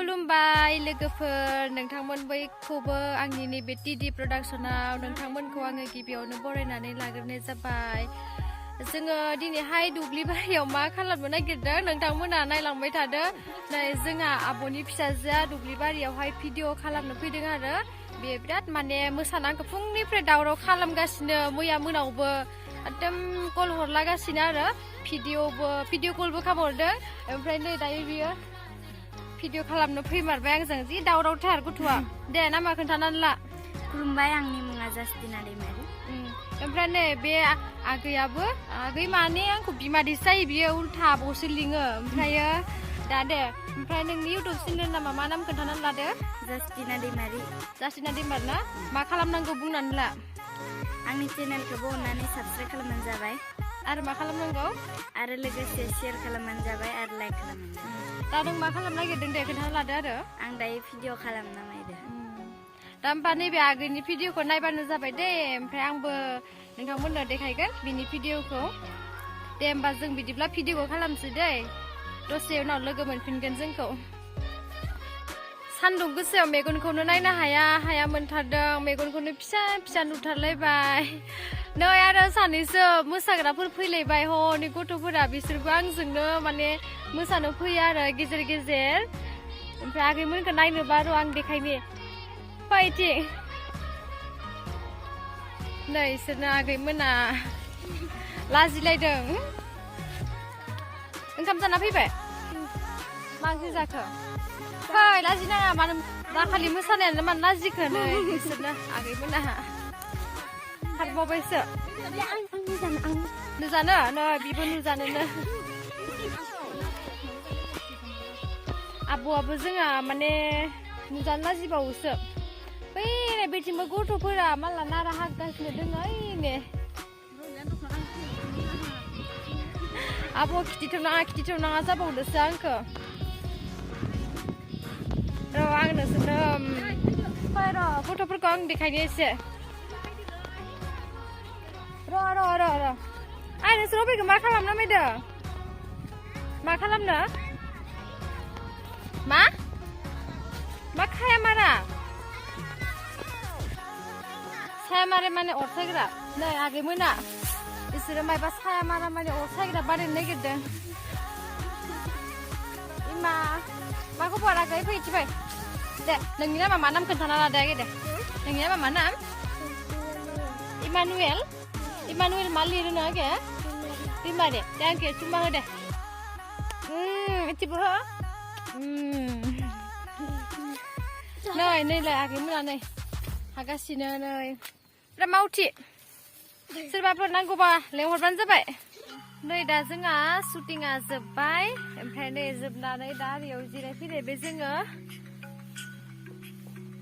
खुलुमबाय लोगोफोर नोंथांमोन बयखौबो आंनि नैबे टिडि प्रडाक्शनाव नोंथांमोनखौ आङो गिबियावनो बरायनानै लाग्रोनाय जाबाय जोङो दिनैहाय दुब्लि बारियाव मा खालामनो नागिरदों नोंथांमोना नायलांबाय थादो नै जोंहा आब'नि फिसाजोआ दुब्लि बारियावहाय भिडिअ खालामनो फैदों आरो बे बिराद माने मोसानांगौ फुंनिफ्राय दावराव खालामगासिनो मैया मोनावबो एकदम कल हरलागासिनो आरो भिडिअ कलबो खालामहरदों ओमफ्राय नै दायो बियो भिडिअ खालामनो फैमारबाय आंजों जि दावरावथार गथ'आ दे नामा खोन्थानानै ला खुलुमबाय आंनि मुङा जास्टिना दैमारि ओमफ्राय नै बे आगैयाबो आगै माने आंखौ बिमादैसो जायो बियो उल्था आब'सो लिङो ओमफ्रायो दा दे ओमफ्राय नोंनि इउटुब चेनेल नामा मा नाम खोन्थानानै लादो जास्टिना दैमारि ना मा खालामनांगौ बुंनानै ला आंनि चेनेलखौबो अननानै साबस्क्राइब खालामबानो जाबाय आरो मा खालामनांगौ आरो लोगोसे शेयार खालामबानो जाबाय आरो लाइक खालामबानो दा नों मा खालामनो नागिरदों दे खोन्थाना लादो आरो आं दायो भिडिअ खालामनो नायदो दा होमबा नैबे आगैनि भिडिअखौ नायबानो जाबाय दे ओमफ्राय आंबो नोंथांमोननो देखायगोन बिनि भिडिअखौ दे होमबा जों बिदिब्ला भिडिअखौ खालामसै दै दसे उनाव लोगो मोनफिनगोन जोंखौ सान्दुं गोसायाव मेगनखौनो नायनो हाया मोनथारदों मेगनखौनो फिसा फिसा नुथारलायबाय नै आरो सानैसो मोसाग्राफोर फैलायबाय हनै गथ'फोरा बिसोरबो आंजोंनो माने मोसानो फैयो आरो गेजेर गेजेर ओमफ्राय आगैमोनखौ नायनोबा र' आं देखायनि फाइथिं नै इसोरनो आगैमोना लाजिलायदों ओंखाम जाना फैबाय मा ओंख्रि जाखो फै लाजिनाङा मानो दाखालि मोसानायानो मानो लाजिखो नै इसोरनो आगैमोना खारबावबायसो नुजानो नै बिबो नुजानोनो आब'आबो जोंहा माने नुजानो लाजिबावोसो बै बेथिंबो गथ'फोरा माला नारा हागासिनो दङ ओइने आब' खिथिथाव नाङा जाबावदोसो आंखो र' आं नोंसोरनो फै र' गथ'फोरखौ आं देखायनो एसे र' आइ नोंसोर अबेखौ मा खालामनो नायदों मा खालामनो मा खाया मारा साया मारे माने अर सायग्रा नै आगैमोना बिसोरो मायबा साया मारा माने अर सायग्रा बानायनो नागिरदों इमा मा खबर आगै फैथिबाय दे नोंनि नामा मा नाम खोन्थाना लादो आगै दे नोंनि नामा मा नाम इमानुएल मा लिरो नों आगै बिमा दे आंखौ चुम्मा हो दे एसेबो हो नै आगैमोना नै हागासिनो नै बिराद मावथि सोरबाफोर नांगौबा लेंहरबानो जाबाय नै दा जोंहा शुटिंआ जोब्बाय ओमफ्राय नै जोबनानै दा ओरैयाव जिरायफैलायबाय जोङो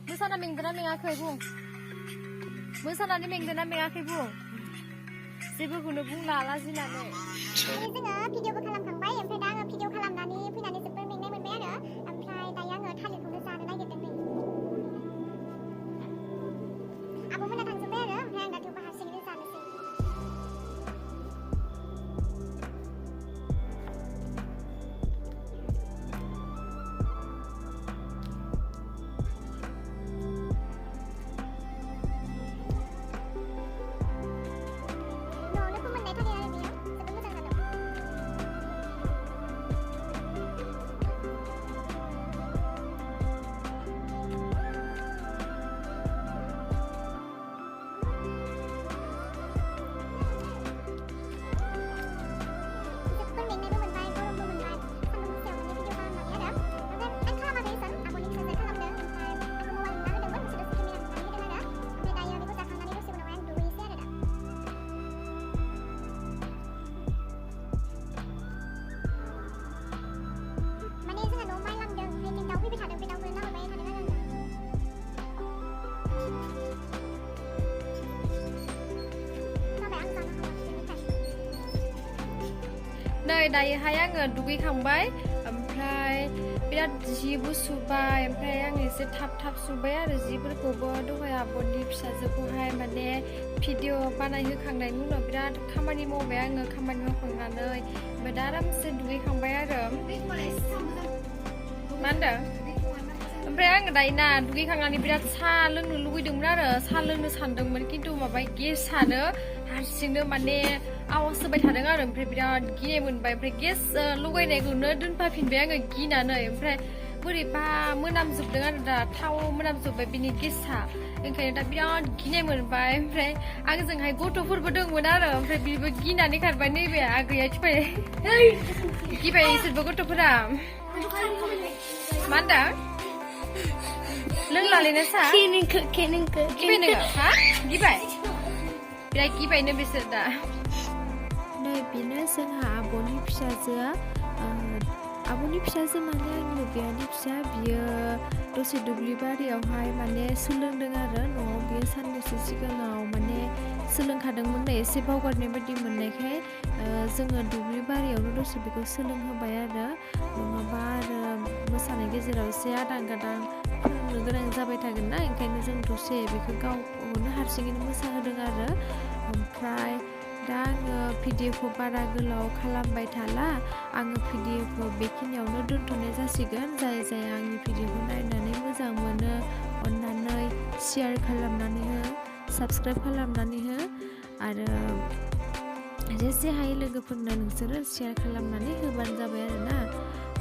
मोसाना मेंदोंना मेङाखै बुं मोसानानै मेंदोंना मेङाखै बुं जेबोखौनो बुंला लाजिनानै जोङो भिडिअबो खालामखांबाय ओमफ्राय दा आङो भिडिअ खालामनानै फैनानै जोबोर मेंनाय मोनबाय आरो ओमफ्राय दायो आङो थालिरखौनो जानो नागिरदों नै आब'मोना थांजोब्बाय आरो ओमफ्राय आं दा थेवबो हारसिङैनो जानोसै नै दायोहाय आङो दुगैखांबाय ओमफ्राय बिराद जिबो सुबाय ओमफ्राय आं एसे थाब सुबाय आरो जिफोरखौबो दहाय आब'नि फिसाजोखौहाय माने भिडिअ बानायहोखांनायनि उनाव बिराद खामानि मावबाय आङो खामानि मावखांनानै ओमफ्राय दा आरामसे दुगैखांबाय आरो मा होनदों ओमफ्राय आङो दायोना दुगैखांनानै बिराद सा लोंनो लुगैदोंमोन आरो सा लोंनो सानदोंमोन खिन्थु माबा गेसानो हारसिंनो माने आवाज होबाय थादों आरो ओमफ्राय बिराद गिनाय मोनबाय ओमफ्राय गेस लगायनायखौनो दोनफाफिनबाय आङो गिनानै ओमफ्राय बोरैबा मोनामजोबदों आरो दा थाव मोनामजोब्बाय बिनि गेसा ओंखायनो दा बिराद गिनाय मोनबाय ओमफ्राय आंजोंहाय गथ'फोरबो दंमोन आरो ओमफ्राय बिबो गिनानै खारबाय नैबे आगैया गिबाय इसोरबो गथ'फोरा मा होनदों लोंलालै सा गिबाय नोङो हा गिबाय बिराद गिबायनो बिसोर दा नै बेनो जोंहा आब'नि फिसाजोआ आब'नि फिसाजो माने आंनि बियानि फिसा बियो दसे दुब्लि बारियावहाय माने सोलोंदों आरो न'आव बियो साननैसो सिगाङाव माने सोलोंखादोंमोन एसे बावगारनाय बायदि मोननायखाय जोङो दुब्लि बारियावनो दसे बेखौ सोलोंहोबाय आरो नङाबा आरो मोसानाय गेजेराव एसे आदां गादां फोरोंनो गोनां जाबाय थागोन ना ओंखायनो जों दसे बेखौ गावखौनो हारसिङैनो मोसाहोदों आरो ओमफ्राय दा आङो भिडिअखौ बारा गोलाव खालामबाय थाला आङो भिडिअखौ बेखिनियावनो दोनथ'नाय जासिगोन जाय आंनि भिडिअखौ नायनानै मोजां मोनो अननानै शेयार खालामनानै हो साबस्क्राइब खालामनानै हो आरो जेसे हायो लोगोफोरनो नोंसोरो शेयार खालामनानै होबानो जाबाय आरोना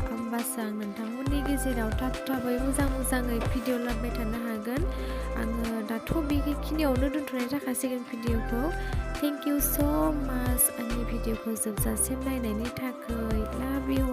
होमबासो आं नोंथांमोननि गेजेराव थाबै मोजाङै भिडिअ लाबोबाय थानो हागोन आङो दाथ' बेखिनियावनो दोनथ'नाय जाखासिगोन भिडिअखौ थेंक इउ स' माच आंनि भिडिअखौ जोबजासिम नायनायनि थाखाय लाभ इउ